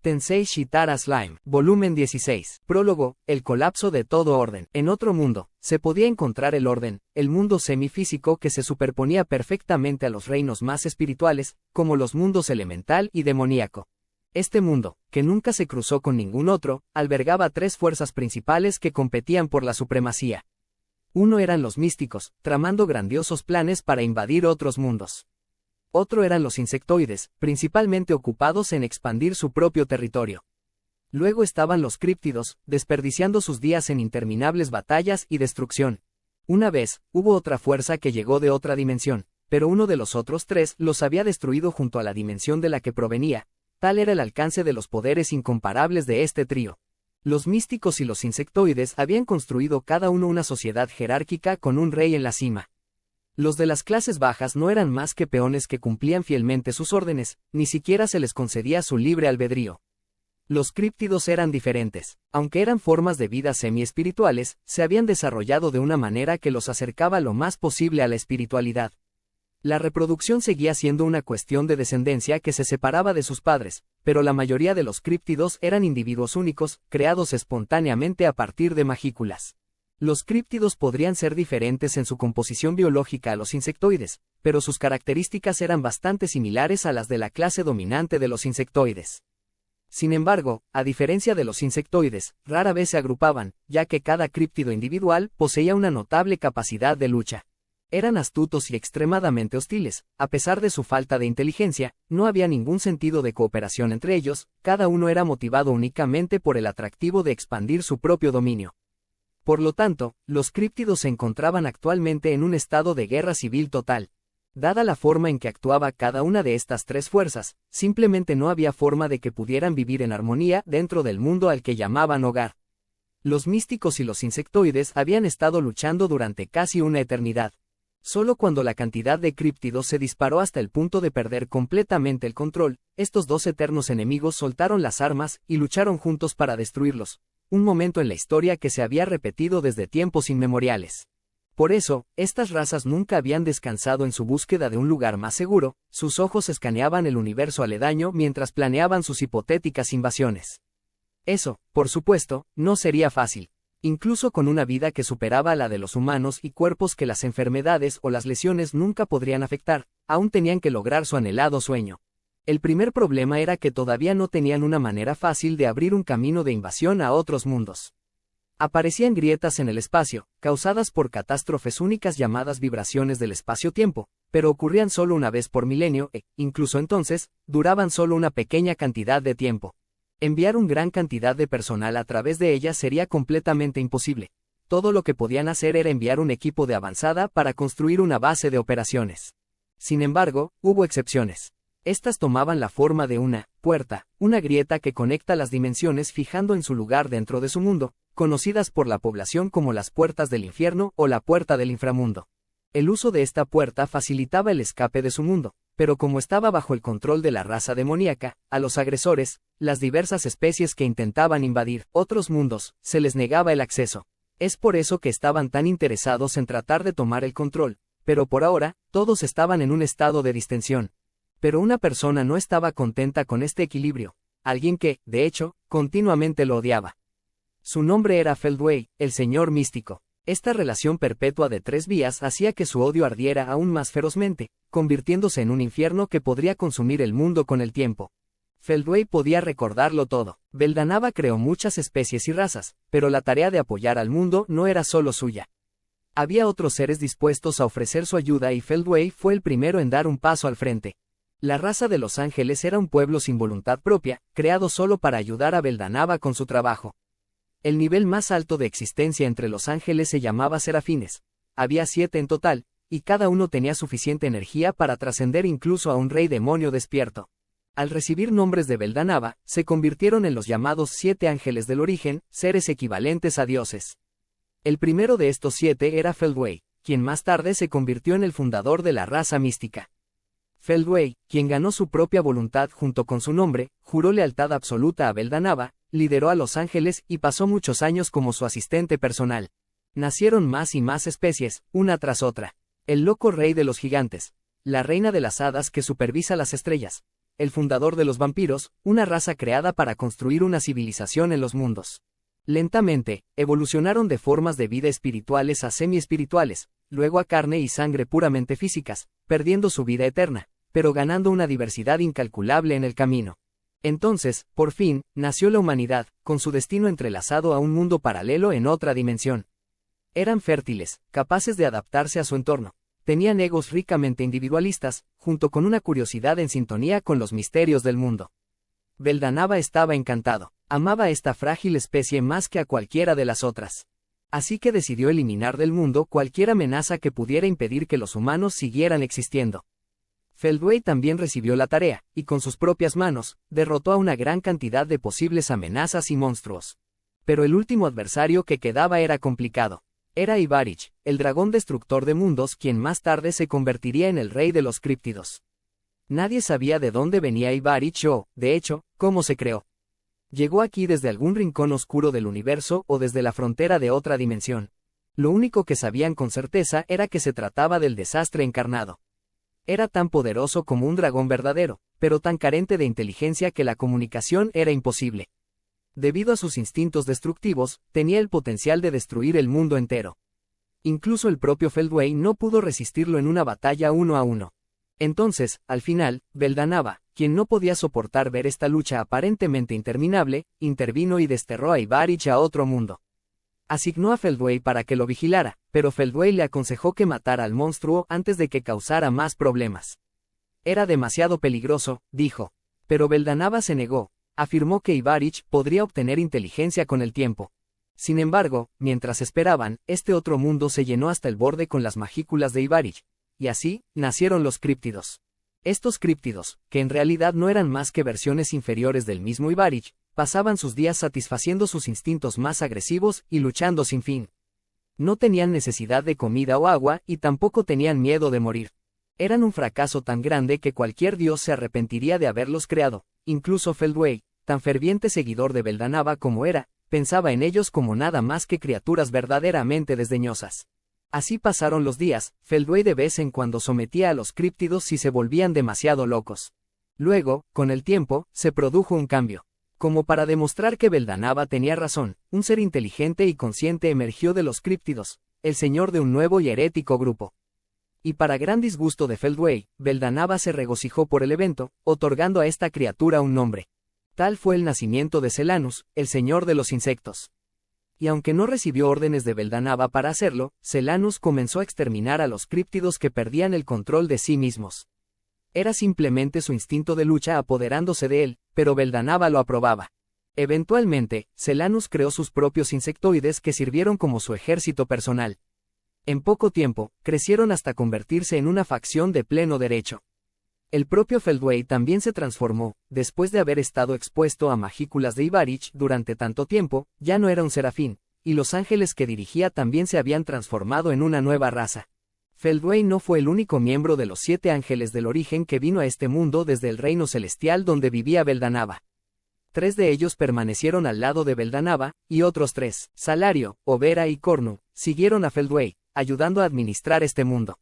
Tensei Shitara Slime, volumen 16. Prólogo, el colapso de todo orden. En otro mundo, se podía encontrar el orden, el mundo semifísico que se superponía perfectamente a los reinos más espirituales, como los mundos elemental y demoníaco. Este mundo, que nunca se cruzó con ningún otro, albergaba tres fuerzas principales que competían por la supremacía. Uno eran los místicos, tramando grandiosos planes para invadir otros mundos. Otro eran los insectoides, principalmente ocupados en expandir su propio territorio. Luego estaban los críptidos, desperdiciando sus días en interminables batallas y destrucción. Una vez, hubo otra fuerza que llegó de otra dimensión, pero uno de los otros tres los había destruido junto a la dimensión de la que provenía. Tal era el alcance de los poderes incomparables de este trío. Los místicos y los insectoides habían construido cada uno una sociedad jerárquica con un rey en la cima. Los de las clases bajas no eran más que peones que cumplían fielmente sus órdenes, ni siquiera se les concedía su libre albedrío. Los críptidos eran diferentes. Aunque eran formas de vida semi-espirituales, se habían desarrollado de una manera que los acercaba lo más posible a la espiritualidad. La reproducción seguía siendo una cuestión de descendencia que se separaba de sus padres, pero la mayoría de los críptidos eran individuos únicos, creados espontáneamente a partir de magículas. Los críptidos podrían ser diferentes en su composición biológica a los insectoides, pero sus características eran bastante similares a las de la clase dominante de los insectoides. Sin embargo, a diferencia de los insectoides, rara vez se agrupaban, ya que cada críptido individual poseía una notable capacidad de lucha. Eran astutos y extremadamente hostiles. A pesar de su falta de inteligencia, no había ningún sentido de cooperación entre ellos, cada uno era motivado únicamente por el atractivo de expandir su propio dominio. Por lo tanto, los críptidos se encontraban actualmente en un estado de guerra civil total. Dada la forma en que actuaba cada una de estas tres fuerzas, simplemente no había forma de que pudieran vivir en armonía dentro del mundo al que llamaban hogar. Los místicos y los insectoides habían estado luchando durante casi una eternidad. Solo cuando la cantidad de críptidos se disparó hasta el punto de perder completamente el control, estos dos eternos enemigos soltaron las armas y lucharon juntos para destruirlos. Un momento en la historia que se había repetido desde tiempos inmemoriales. Por eso, estas razas nunca habían descansado en su búsqueda de un lugar más seguro, sus ojos escaneaban el universo aledaño mientras planeaban sus hipotéticas invasiones. Eso, por supuesto, no sería fácil. Incluso con una vida que superaba la de los humanos y cuerpos que las enfermedades o las lesiones nunca podrían afectar, aún tenían que lograr su anhelado sueño. El primer problema era que todavía no tenían una manera fácil de abrir un camino de invasión a otros mundos. Aparecían grietas en el espacio, causadas por catástrofes únicas llamadas vibraciones del espacio-tiempo, pero ocurrían solo una vez por milenio e, incluso entonces, duraban solo una pequeña cantidad de tiempo. Enviar una gran cantidad de personal a través de ellas sería completamente imposible. Todo lo que podían hacer era enviar un equipo de avanzada para construir una base de operaciones. Sin embargo, hubo excepciones. Estas tomaban la forma de una puerta, una grieta que conecta las dimensiones fijando en su lugar dentro de su mundo, conocidas por la población como las puertas del infierno o la puerta del inframundo. El uso de esta puerta facilitaba el escape de su mundo, pero como estaba bajo el control de la raza demoníaca, a los agresores, las diversas especies que intentaban invadir otros mundos, se les negaba el acceso. Es por eso que estaban tan interesados en tratar de tomar el control, pero por ahora, todos estaban en un estado de distensión. Pero una persona no estaba contenta con este equilibrio, alguien que, de hecho, continuamente lo odiaba. Su nombre era Feldway, el señor místico. Esta relación perpetua de tres vías hacía que su odio ardiera aún más ferozmente, convirtiéndose en un infierno que podría consumir el mundo con el tiempo. Feldway podía recordarlo todo. Beldanava creó muchas especies y razas, pero la tarea de apoyar al mundo no era solo suya. Había otros seres dispuestos a ofrecer su ayuda y Feldway fue el primero en dar un paso al frente. La raza de los ángeles era un pueblo sin voluntad propia, creado solo para ayudar a Beldanava con su trabajo. El nivel más alto de existencia entre los ángeles se llamaba serafines. Había 7 en total, y cada uno tenía suficiente energía para trascender incluso a un rey demonio despierto. Al recibir nombres de Beldanava, se convirtieron en los llamados 7 ángeles del origen, seres equivalentes a dioses. El primero de estos 7 era Feldway, quien más tarde se convirtió en el fundador de la raza mística. Feldway, quien ganó su propia voluntad junto con su nombre, juró lealtad absoluta a Beldanava, lideró a los ángeles y pasó muchos años como su asistente personal. Nacieron más y más especies, una tras otra. El loco rey de los gigantes, la reina de las hadas que supervisa las estrellas, el fundador de los vampiros, una raza creada para construir una civilización en los mundos. Lentamente, evolucionaron de formas de vida espirituales a semi-espirituales, luego a carne y sangre puramente físicas, perdiendo su vida eterna, pero ganando una diversidad incalculable en el camino. Entonces, por fin, nació la humanidad, con su destino entrelazado a un mundo paralelo en otra dimensión. Eran fértiles, capaces de adaptarse a su entorno. Tenían egos ricamente individualistas, junto con una curiosidad en sintonía con los misterios del mundo. Beldanaba estaba encantado. Amaba a esta frágil especie más que a cualquiera de las otras. Así que decidió eliminar del mundo cualquier amenaza que pudiera impedir que los humanos siguieran existiendo. Feldway también recibió la tarea, y con sus propias manos, derrotó a una gran cantidad de posibles amenazas y monstruos. Pero el último adversario que quedaba era complicado. Era Ivarich, el dragón destructor de mundos, quien más tarde se convertiría en el rey de los críptidos. Nadie sabía de dónde venía Ivarich o, de hecho, cómo se creó. Llegó aquí desde algún rincón oscuro del universo o desde la frontera de otra dimensión. Lo único que sabían con certeza era que se trataba del desastre encarnado. Era tan poderoso como un dragón verdadero, pero tan carente de inteligencia que la comunicación era imposible. Debido a sus instintos destructivos, tenía el potencial de destruir el mundo entero. Incluso el propio Feldway no pudo resistirlo en una batalla 1 a 1. Entonces, al final, Beldanaba, quien no podía soportar ver esta lucha aparentemente interminable, intervino y desterró a Ivarich a otro mundo. Asignó a Feldway para que lo vigilara, pero Feldway le aconsejó que matara al monstruo antes de que causara más problemas. Era demasiado peligroso, dijo. Pero Beldanaba se negó. Afirmó que Ivarich podría obtener inteligencia con el tiempo. Sin embargo, mientras esperaban, este otro mundo se llenó hasta el borde con las magículas de Ivarich, y así, nacieron los críptidos. Estos críptidos, que en realidad no eran más que versiones inferiores del mismo Ivarich, pasaban sus días satisfaciendo sus instintos más agresivos y luchando sin fin. No tenían necesidad de comida o agua y tampoco tenían miedo de morir. Eran un fracaso tan grande que cualquier dios se arrepentiría de haberlos creado. Incluso Feldway, tan ferviente seguidor de Beldanaba como era, pensaba en ellos como nada más que criaturas verdaderamente desdeñosas. Así pasaron los días. Feldway de vez en cuando sometía a los críptidos si se volvían demasiado locos. Luego, con el tiempo, se produjo un cambio. Como para demostrar que Beldanaba tenía razón, un ser inteligente y consciente emergió de los críptidos, el señor de un nuevo y herético grupo. Y para gran disgusto de Feldway, Beldanaba se regocijó por el evento, otorgando a esta criatura un nombre. Tal fue el nacimiento de Celanus, el señor de los insectos. Y aunque no recibió órdenes de Beldanaba para hacerlo, Celanus comenzó a exterminar a los críptidos que perdían el control de sí mismos. Era simplemente su instinto de lucha apoderándose de él, pero Beldanaba lo aprobaba. Eventualmente, Celanus creó sus propios insectoides que sirvieron como su ejército personal. En poco tiempo, crecieron hasta convertirse en una facción de pleno derecho. El propio Feldway también se transformó. Después de haber estado expuesto a magículas de Ivarich durante tanto tiempo, ya no era un serafín, y los ángeles que dirigía también se habían transformado en una nueva raza. Feldway no fue el único miembro de los 7 ángeles del origen que vino a este mundo desde el reino celestial donde vivía Beldanaba. 3 de ellos permanecieron al lado de Beldanaba, y otros 3, Salario, Overa y Cornu, siguieron a Feldway, ayudando a administrar este mundo.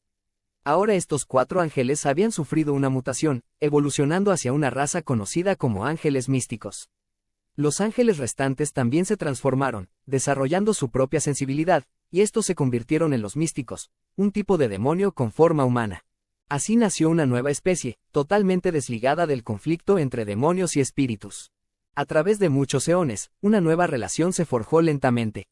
Ahora estos 4 ángeles habían sufrido una mutación, evolucionando hacia una raza conocida como ángeles místicos. Los ángeles restantes también se transformaron, desarrollando su propia sensibilidad, y estos se convirtieron en los místicos, un tipo de demonio con forma humana. Así nació una nueva especie, totalmente desligada del conflicto entre demonios y espíritus. A través de muchos eones, una nueva relación se forjó lentamente.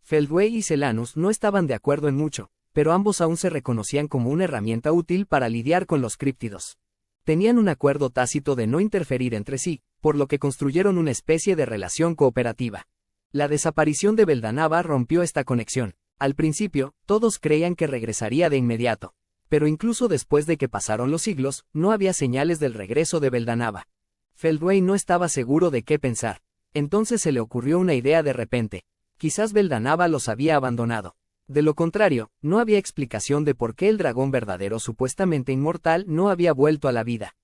Feldway y Celanus no estaban de acuerdo en mucho, pero ambos aún se reconocían como una herramienta útil para lidiar con los críptidos. Tenían un acuerdo tácito de no interferir entre sí, por lo que construyeron una especie de relación cooperativa. La desaparición de Beldanaba rompió esta conexión. Al principio, todos creían que regresaría de inmediato. Pero incluso después de que pasaron los siglos, no había señales del regreso de Beldanaba. Feldway no estaba seguro de qué pensar. Entonces se le ocurrió una idea de repente. Quizás Beldanaba los había abandonado. De lo contrario, no había explicación de por qué el dragón verdadero supuestamente inmortal no había vuelto a la vida.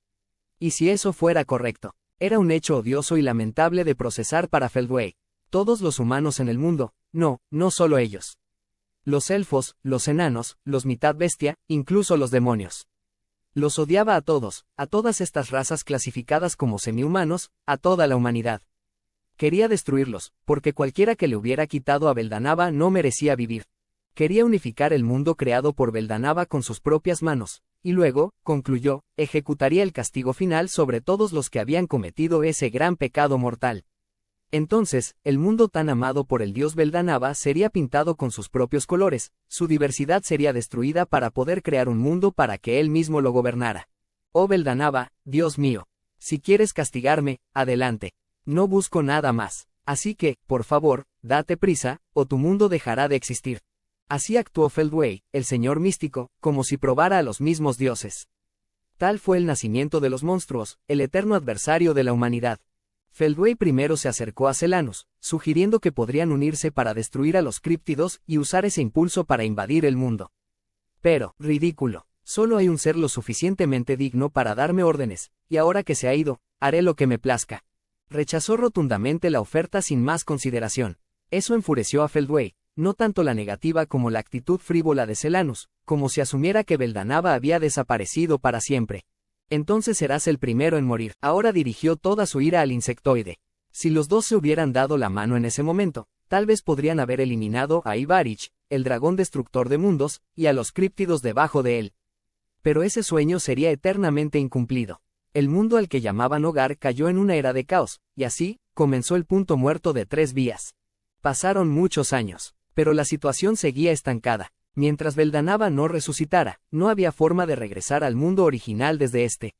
Y si eso fuera correcto, era un hecho odioso y lamentable de procesar para Feldway. Todos los humanos en el mundo, no solo ellos. Los elfos, los enanos, los mitad bestia, incluso los demonios. Los odiaba a todos, a todas estas razas clasificadas como semi-humanos, a toda la humanidad. Quería destruirlos, porque cualquiera que le hubiera quitado a Beldanava no merecía vivir. Quería unificar el mundo creado por Beldanava con sus propias manos, y luego, concluyó, ejecutaría el castigo final sobre todos los que habían cometido ese gran pecado mortal. Entonces, el mundo tan amado por el dios Beldanava sería pintado con sus propios colores, su diversidad sería destruida para poder crear un mundo para que él mismo lo gobernara. Oh Beldanava, Dios mío. Si quieres castigarme, adelante. No busco nada más. Así que, por favor, date prisa, o tu mundo dejará de existir. Así actuó Feldway, el señor místico, como si probara a los mismos dioses. Tal fue el nacimiento de los monstruos, el eterno adversario de la humanidad. Feldway primero se acercó a Celanus, sugiriendo que podrían unirse para destruir a los críptidos y usar ese impulso para invadir el mundo. Pero, ridículo, solo hay un ser lo suficientemente digno para darme órdenes, y ahora que se ha ido, haré lo que me plazca. Rechazó rotundamente la oferta sin más consideración. Eso enfureció a Feldway, no tanto la negativa como la actitud frívola de Celanus, como si asumiera que Beldanava había desaparecido para siempre. Entonces serás el primero en morir. Ahora dirigió toda su ira al insectoide. Si los dos se hubieran dado la mano en ese momento, tal vez podrían haber eliminado a Ivarich, el dragón destructor de mundos, y a los críptidos debajo de él. Pero ese sueño sería eternamente incumplido. El mundo al que llamaban hogar cayó en una era de caos, y así, comenzó el punto muerto de 3 vías. Pasaron muchos años, pero la situación seguía estancada. Mientras Beldanava no resucitara, no había forma de regresar al mundo original desde este.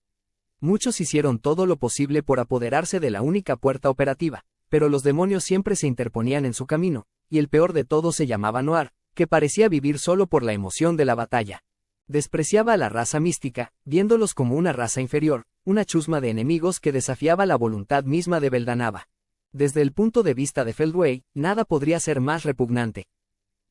Muchos hicieron todo lo posible por apoderarse de la única puerta operativa, pero los demonios siempre se interponían en su camino, y el peor de todo se llamaba Noir, que parecía vivir solo por la emoción de la batalla. Despreciaba a la raza mística, viéndolos como una raza inferior, una chusma de enemigos que desafiaba la voluntad misma de Beldanava. Desde el punto de vista de Feldway, nada podría ser más repugnante.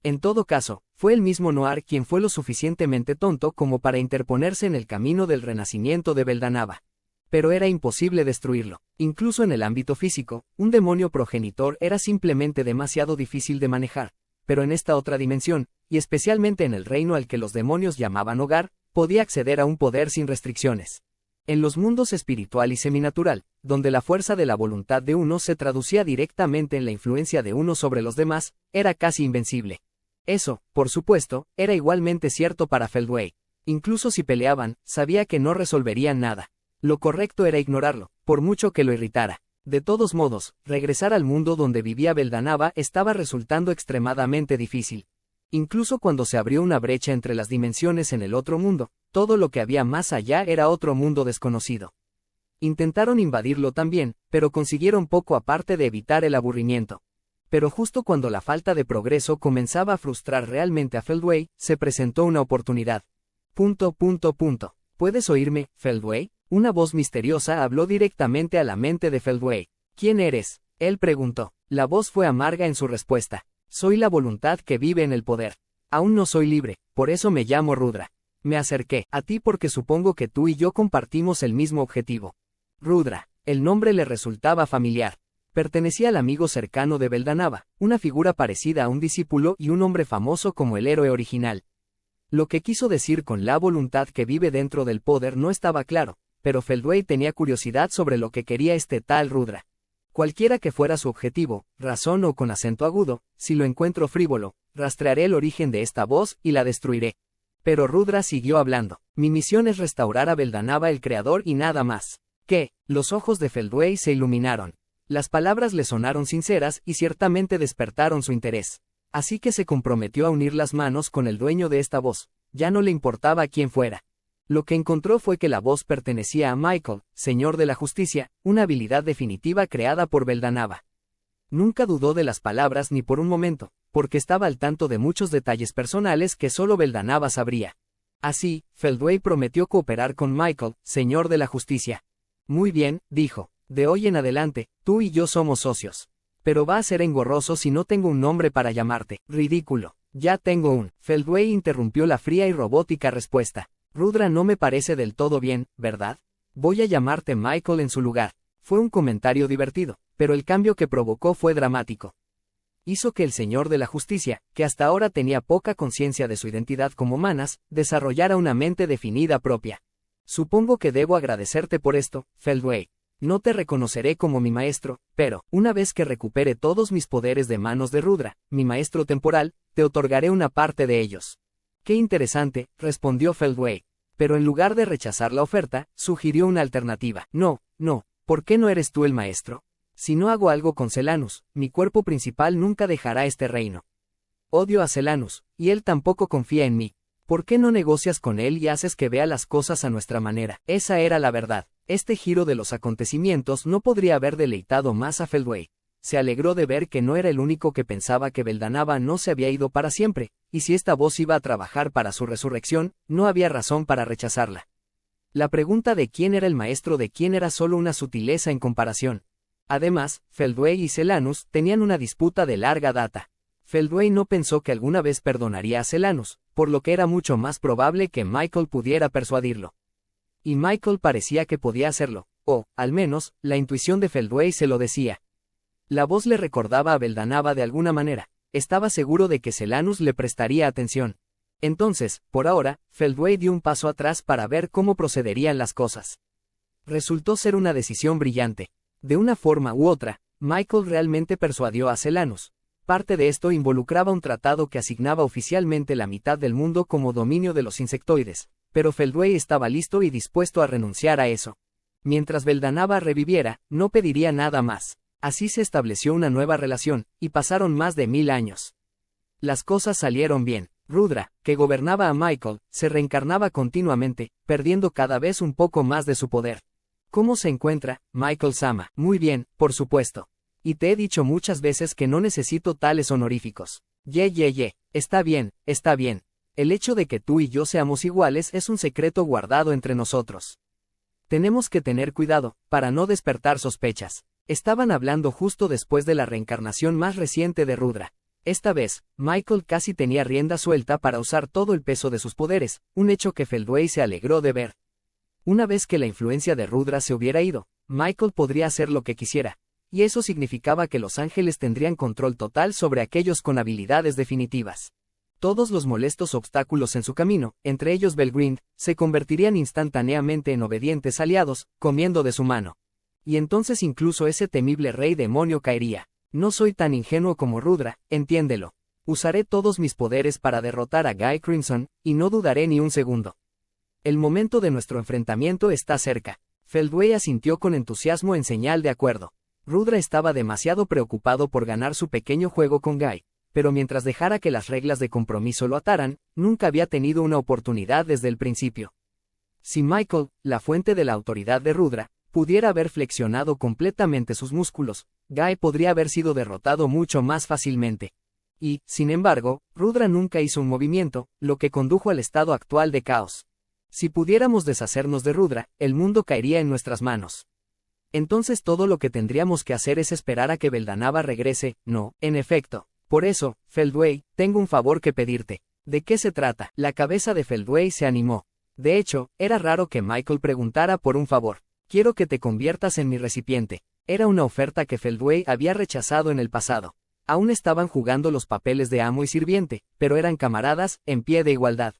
En todo caso, fue el mismo Noir quien fue lo suficientemente tonto como para interponerse en el camino del renacimiento de Beldanava. Pero era imposible destruirlo. Incluso en el ámbito físico, un demonio progenitor era simplemente demasiado difícil de manejar, pero en esta otra dimensión, y especialmente en el reino al que los demonios llamaban hogar, podía acceder a un poder sin restricciones. En los mundos espiritual y seminatural, donde la fuerza de la voluntad de uno se traducía directamente en la influencia de uno sobre los demás, era casi invencible. Eso, por supuesto, era igualmente cierto para Feldway. Incluso si peleaban, sabía que no resolverían nada. Lo correcto era ignorarlo, por mucho que lo irritara. De todos modos, regresar al mundo donde vivía Beldanava estaba resultando extremadamente difícil. Incluso cuando se abrió una brecha entre las dimensiones en el otro mundo, todo lo que había más allá era otro mundo desconocido. Intentaron invadirlo también, pero consiguieron poco aparte de evitar el aburrimiento. Pero justo cuando la falta de progreso comenzaba a frustrar realmente a Feldway, se presentó una oportunidad. ¿Puedes oírme, Feldway? Una voz misteriosa habló directamente a la mente de Feldway. ¿Quién eres? Él preguntó. La voz fue amarga en su respuesta. Soy la voluntad que vive en el poder. Aún no soy libre, por eso me llamo Rudra. Me acerqué a ti porque supongo que tú y yo compartimos el mismo objetivo. Rudra. El nombre le resultaba familiar. Pertenecía al amigo cercano de Beldanava, una figura parecida a un discípulo y un hombre famoso como el héroe original. Lo que quiso decir con la voluntad que vive dentro del poder no estaba claro, pero Feldway tenía curiosidad sobre lo que quería este tal Rudra. Cualquiera que fuera su objetivo, razón o con acento agudo, si lo encuentro frívolo, rastrearé el origen de esta voz y la destruiré. Pero Rudra siguió hablando. Mi misión es restaurar a Beldanava el creador y nada más. ¿Qué? Los ojos de Feldway se iluminaron. Las palabras le sonaron sinceras y ciertamente despertaron su interés. Así que se comprometió a unir las manos con el dueño de esta voz. Ya no le importaba quién fuera. Lo que encontró fue que la voz pertenecía a Michael, señor de la justicia, una habilidad definitiva creada por Beldanava. Nunca dudó de las palabras ni por un momento, porque estaba al tanto de muchos detalles personales que solo Beldanava sabría. Así, Feldway prometió cooperar con Michael, señor de la justicia. Muy bien, dijo. De hoy en adelante, tú y yo somos socios. Pero va a ser engorroso si no tengo un nombre para llamarte. Ridículo. Ya tengo un. Feldway interrumpió la fría y robótica respuesta. Rudra no me parece del todo bien, ¿verdad? Voy a llamarte Michael en su lugar. Fue un comentario divertido, pero el cambio que provocó fue dramático. Hizo que el señor de la justicia, que hasta ahora tenía poca conciencia de su identidad como Manas, desarrollara una mente definida propia. Supongo que debo agradecerte por esto, Feldway. No te reconoceré como mi maestro, pero, una vez que recupere todos mis poderes de manos de Rudra, mi maestro temporal, te otorgaré una parte de ellos. Qué interesante, respondió Feldway. Pero en lugar de rechazar la oferta, sugirió una alternativa. No, ¿por qué no eres tú el maestro? Si no hago algo con Celanus, mi cuerpo principal nunca dejará este reino. Odio a Celanus, y él tampoco confía en mí. ¿Por qué no negocias con él y haces que vea las cosas a nuestra manera? Esa era la verdad. Este giro de los acontecimientos no podría haber deleitado más a Feldway. Se alegró de ver que no era el único que pensaba que Beldanava no se había ido para siempre, y si esta voz iba a trabajar para su resurrección, no había razón para rechazarla. La pregunta de quién era el maestro de quién era solo una sutileza en comparación. Además, Feldway y Celanus tenían una disputa de larga data. Feldway no pensó que alguna vez perdonaría a Celanus, por lo que era mucho más probable que Michael pudiera persuadirlo. Y Michael parecía que podía hacerlo, o, al menos, la intuición de Feldway se lo decía. La voz le recordaba a Beldanava de alguna manera, estaba seguro de que Celanus le prestaría atención. Entonces, por ahora, Feldway dio un paso atrás para ver cómo procederían las cosas. Resultó ser una decisión brillante. De una forma u otra, Michael realmente persuadió a Celanus. Parte de esto involucraba un tratado que asignaba oficialmente la mitad del mundo como dominio de los insectoides, pero Feldway estaba listo y dispuesto a renunciar a eso. Mientras Beldanava reviviera, no pediría nada más. Así se estableció una nueva relación, y pasaron más de 1000 años. Las cosas salieron bien. Rudra, que gobernaba a Michael, se reencarnaba continuamente, perdiendo cada vez un poco más de su poder. ¿Cómo se encuentra, Michael-sama? Muy bien, por supuesto. Y te he dicho muchas veces que no necesito tales honoríficos. Está bien, está bien. El hecho de que tú y yo seamos iguales es un secreto guardado entre nosotros. Tenemos que tener cuidado, para no despertar sospechas. Estaban hablando justo después de la reencarnación más reciente de Rudra. Esta vez, Michael casi tenía rienda suelta para usar todo el peso de sus poderes, un hecho que Feldway se alegró de ver. Una vez que la influencia de Rudra se hubiera ido, Michael podría hacer lo que quisiera, y eso significaba que los ángeles tendrían control total sobre aquellos con habilidades definitivas. Todos los molestos obstáculos en su camino, entre ellos Belgrind, se convertirían instantáneamente en obedientes aliados, comiendo de su mano. Y entonces incluso ese temible rey demonio caería. No soy tan ingenuo como Rudra, entiéndelo. Usaré todos mis poderes para derrotar a Guy Crimson, y no dudaré ni un segundo. El momento de nuestro enfrentamiento está cerca. Feldway asintió con entusiasmo en señal de acuerdo. Rudra estaba demasiado preocupado por ganar su pequeño juego con Guy, pero mientras dejara que las reglas de compromiso lo ataran, nunca había tenido una oportunidad desde el principio. Si Michael, la fuente de la autoridad de Rudra, pudiera haber flexionado completamente sus músculos, Guy podría haber sido derrotado mucho más fácilmente. Y, sin embargo, Rudra nunca hizo un movimiento, lo que condujo al estado actual de caos. Si pudiéramos deshacernos de Rudra, el mundo caería en nuestras manos. Entonces todo lo que tendríamos que hacer es esperar a que Beldanava regrese, no, en efecto. Por eso, Feldway, tengo un favor que pedirte. ¿De qué se trata? La cabeza de Feldway se animó. De hecho, era raro que Michael preguntara por un favor. Quiero que te conviertas en mi recipiente. Era una oferta que Feldway había rechazado en el pasado. Aún estaban jugando los papeles de amo y sirviente, pero eran camaradas, en pie de igualdad.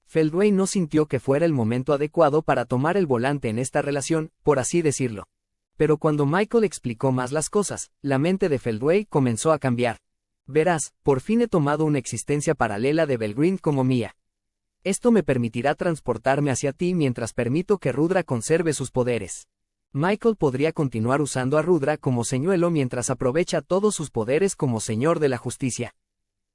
Feldway no sintió que fuera el momento adecuado para tomar el volante en esta relación, por así decirlo. Pero cuando Michael explicó más las cosas, la mente de Feldway comenzó a cambiar. Verás, por fin he tomado una existencia paralela de Belgrind como mía. Esto me permitirá transportarme hacia ti mientras permito que Rudra conserve sus poderes. Michael podría continuar usando a Rudra como señuelo mientras aprovecha todos sus poderes como señor de la justicia.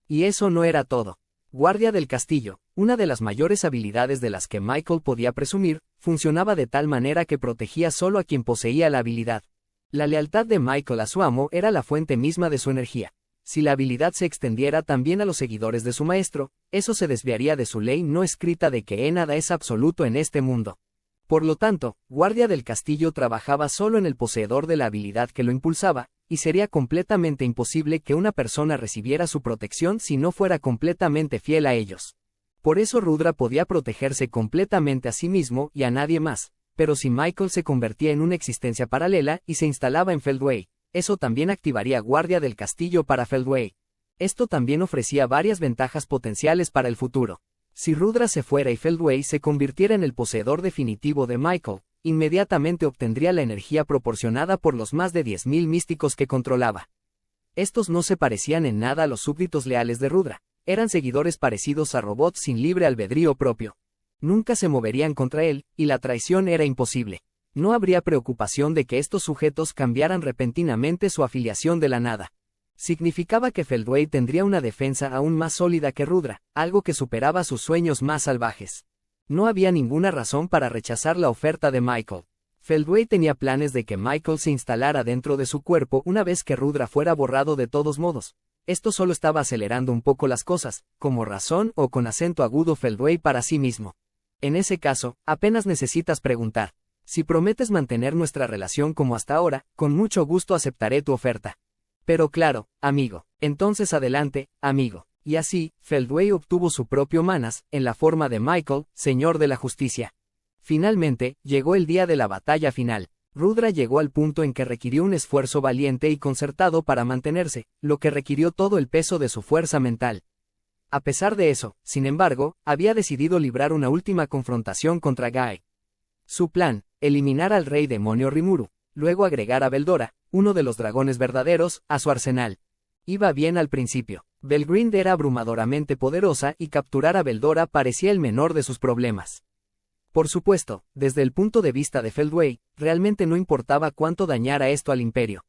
Y eso no era todo. Guardia del castillo, una de las mayores habilidades de las que Michael podía presumir, funcionaba de tal manera que protegía solo a quien poseía la habilidad. La lealtad de Michael a su amo era la fuente misma de su energía. Si la habilidad se extendiera también a los seguidores de su maestro, eso se desviaría de su ley no escrita de que nada es absoluto en este mundo. Por lo tanto, Guardia del Castillo trabajaba solo en el poseedor de la habilidad que lo impulsaba, y sería completamente imposible que una persona recibiera su protección si no fuera completamente fiel a ellos. Por eso Rudra podía protegerse completamente a sí mismo y a nadie más, pero si Michael se convertía en una existencia paralela y se instalaba en Feldway, eso también activaría Guardia del Castillo para Feldway. Esto también ofrecía varias ventajas potenciales para el futuro. Si Rudra se fuera y Feldway se convirtiera en el poseedor definitivo de Michael, inmediatamente obtendría la energía proporcionada por los más de 10.000 místicos que controlaba. Estos no se parecían en nada a los súbditos leales de Rudra, eran seguidores parecidos a robots sin libre albedrío propio. Nunca se moverían contra él, y la traición era imposible. No habría preocupación de que estos sujetos cambiaran repentinamente su afiliación de la nada. Significaba que Feldway tendría una defensa aún más sólida que Rudra, algo que superaba sus sueños más salvajes. No había ninguna razón para rechazar la oferta de Michael. Feldway tenía planes de que Michael se instalara dentro de su cuerpo una vez que Rudra fuera borrado de todos modos. Esto solo estaba acelerando un poco las cosas, como razón o con acento agudo Feldway para sí mismo. En ese caso, apenas necesitas preguntar. Si prometes mantener nuestra relación como hasta ahora, con mucho gusto aceptaré tu oferta. Pero claro, amigo. Entonces adelante, amigo. Y así, Feldway obtuvo su propio Manas, en la forma de Michael, Señor de la Justicia. Finalmente, llegó el día de la batalla final. Rudra llegó al punto en que requirió un esfuerzo valiente y concertado para mantenerse, lo que requirió todo el peso de su fuerza mental. A pesar de eso, sin embargo, había decidido librar una última confrontación contra Guy. Su plan, eliminar al rey demonio Rimuru, luego agregar a Veldora, uno de los dragones verdaderos, a su arsenal. Iba bien al principio. Belgrind era abrumadoramente poderosa y capturar a Veldora parecía el menor de sus problemas. Por supuesto, desde el punto de vista de Feldway, realmente no importaba cuánto dañara esto al imperio.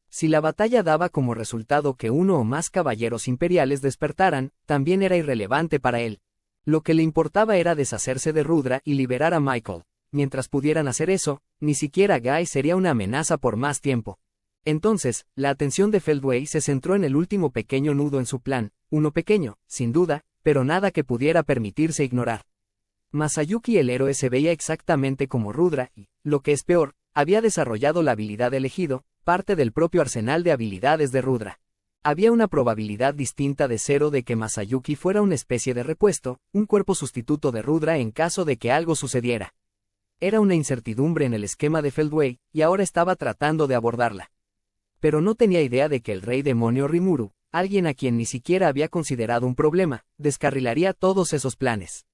Si la batalla daba como resultado que uno o más caballeros imperiales despertaran, también era irrelevante para él. Lo que le importaba era deshacerse de Rudra y liberar a Michael. Mientras pudieran hacer eso, ni siquiera Guy sería una amenaza por más tiempo. Entonces, la atención de Feldway se centró en el último pequeño nudo en su plan, uno pequeño, sin duda, pero nada que pudiera permitirse ignorar. Masayuki el héroe se veía exactamente como Rudra y, lo que es peor, había desarrollado la habilidad elegido, parte del propio arsenal de habilidades de Rudra. Había una probabilidad distinta de 0 de que Masayuki fuera una especie de repuesto, un cuerpo sustituto de Rudra en caso de que algo sucediera. Era una incertidumbre en el esquema de Feldway, y ahora estaba tratando de abordarla. Pero no tenía idea de que el rey demonio Rimuru, alguien a quien ni siquiera había considerado un problema, descarrilaría todos esos planes.